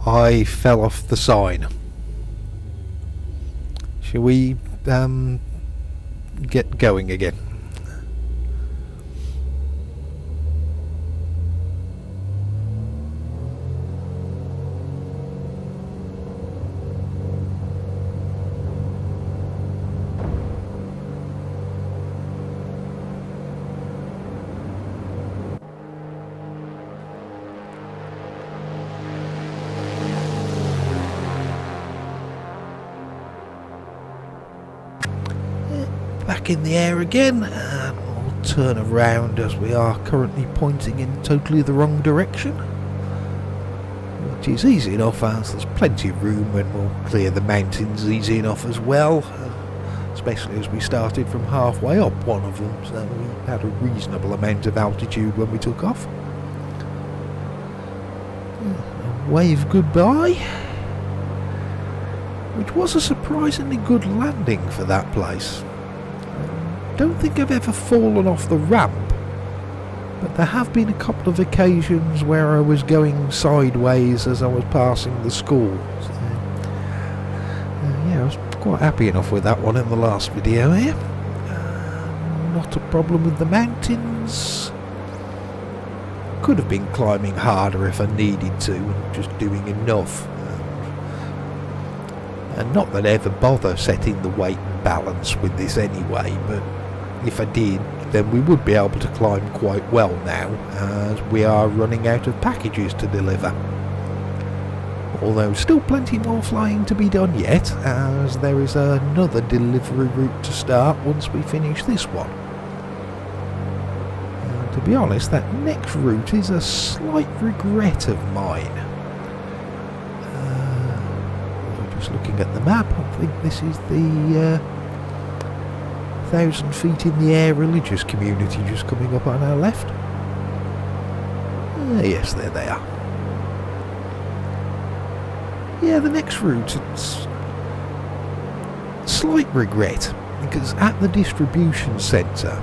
I fell off the sign. Shall we get going again? Back in the air again, and we'll turn around as we are currently pointing in totally the wrong direction, which is easy enough as there's plenty of room and we'll clear the mountains easy enough as well, especially as we started from halfway up one of them, so we had a reasonable amount of altitude when we took off. A wave goodbye, which was a surprisingly good landing for that place. Don't think I've ever fallen off the ramp, but there have been a couple of occasions where I was going sideways as I was passing the school. So, yeah, I was quite happy enough with that one in the last video here. Not a problem with the mountains. Could have been climbing harder if I needed to, and just doing enough. And not that I ever bother setting the weight and balance with this anyway, but if I did, then we would be able to climb quite well now, as we are running out of packages to deliver. Although still plenty more flying to be done yet, as there is another delivery route to start once we finish this one. And to be honest, that next route is a slight regret of mine. Just looking at the map, I think this is the 1,000 feet in the air religious community just coming up on our left. Yes, there they are. Yeah, the next route, it's slight regret, because at the distribution centre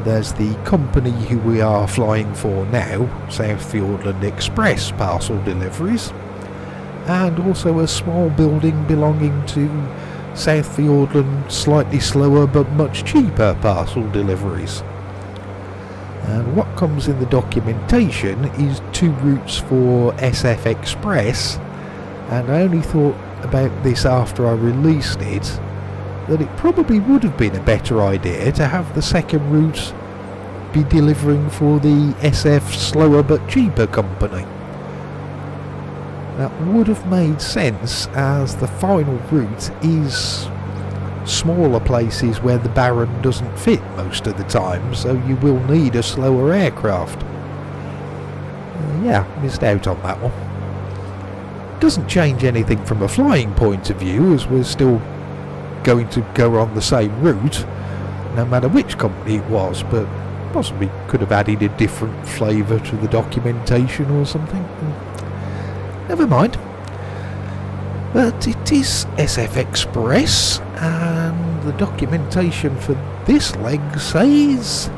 there's the company who we are flying for now, South Fiordland Express parcel deliveries, and also a small building belonging to South Fiordland slightly slower but much cheaper parcel deliveries. And what comes in the documentation is 2 routes for SF Express, and I only thought about this after I released it, that it probably would have been a better idea to have the second route be delivering for the SF slower but cheaper company. That would have made sense, as the final route is smaller places where the Baron doesn't fit most of the time, so you will need a slower aircraft. Yeah, missed out on that one. Doesn't change anything from a flying point of view, as we're still going to go on the same route, no matter which company it was, but possibly could have added a different flavour to the documentation or something. Never mind. But it is SF Express, and the documentation for this leg says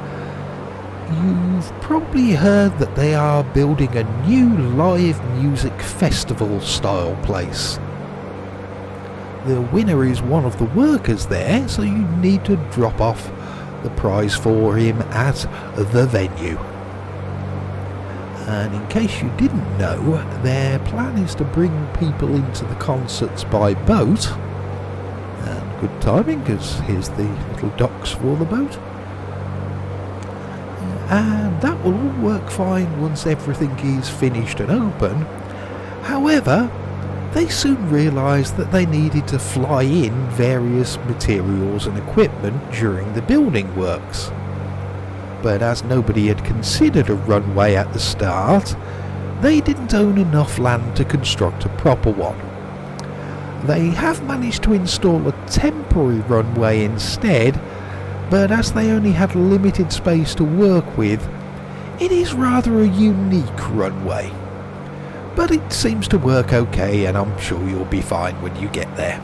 you've probably heard that they are building a new live music festival style place. The winner is one of the workers there, so you need to drop off the prize for him at the venue. And in case you didn't know, their plan is to bring people into the concerts by boat. And good timing, because here's the little docks for the boat. And that will all work fine once everything is finished and open. However, they soon realised that they needed to fly in various materials and equipment during the building works. But as nobody had considered a runway at the start, they didn't own enough land to construct a proper one. They have managed to install a temporary runway instead, but as they only had limited space to work with, it is rather a unique runway. But it seems to work okay, and I'm sure you'll be fine when you get there.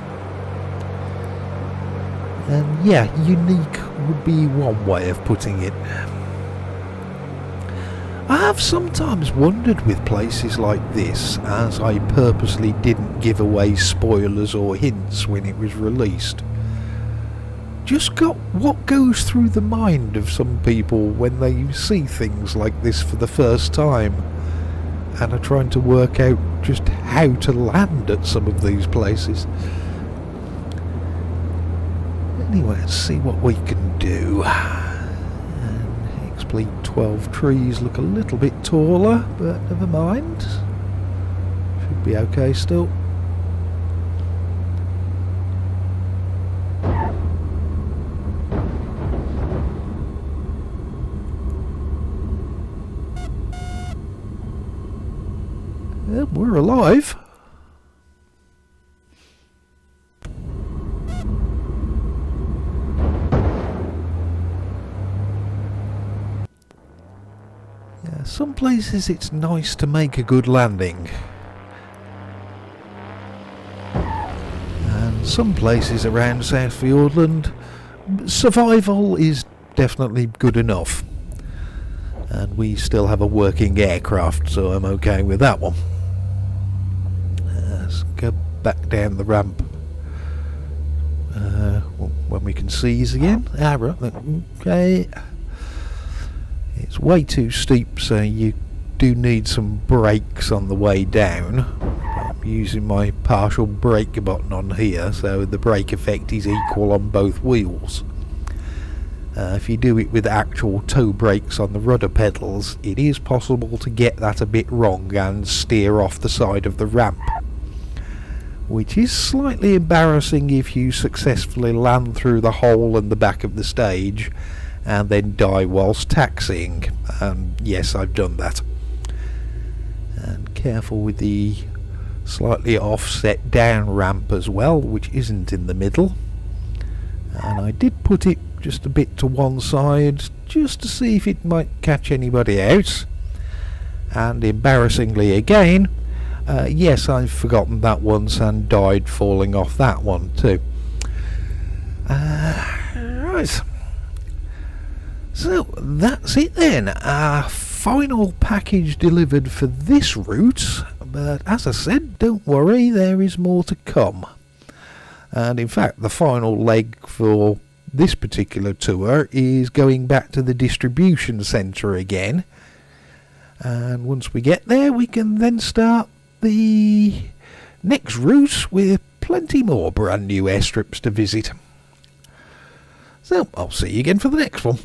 And yeah, unique would be one way of putting it. I have sometimes wondered with places like this, as I purposely didn't give away spoilers or hints when it was released, just got what goes through the mind of some people when they see things like this for the first time and are trying to work out just how to land at some of these places. Anyway, let's see what we can do. And Hexfleet 12 trees look a little bit taller, but never mind. Should be okay still. Yep, we're alive. Some places it's nice to make a good landing, and some places around South Fiordland survival is definitely good enough, and we still have a working aircraft, so I'm okay with that one. Let's go back down the ramp when we can seize again. Okay. It's way too steep, so you do need some brakes on the way down. I'm using my partial brake button on here, so the brake effect is equal on both wheels. If you do it with actual toe brakes on the rudder pedals, it is possible to get that a bit wrong and steer off the side of the ramp, which is slightly embarrassing if you successfully land through the hole in the back of the stage and then die whilst taxiing. Yes, I've done that. And careful with the slightly offset down ramp as well, which isn't in the middle. And I did put it just a bit to one side, just to see if it might catch anybody out. And embarrassingly again, yes, I've forgotten that once and died falling off that one too. Right. So that's it then, our final package delivered for this route, but as I said, don't worry, there is more to come. And in fact, the final leg for this particular tour is going back to the distribution centre again, and once we get there we can then start the next route with plenty more brand new airstrips to visit. So I'll see you again for the next one.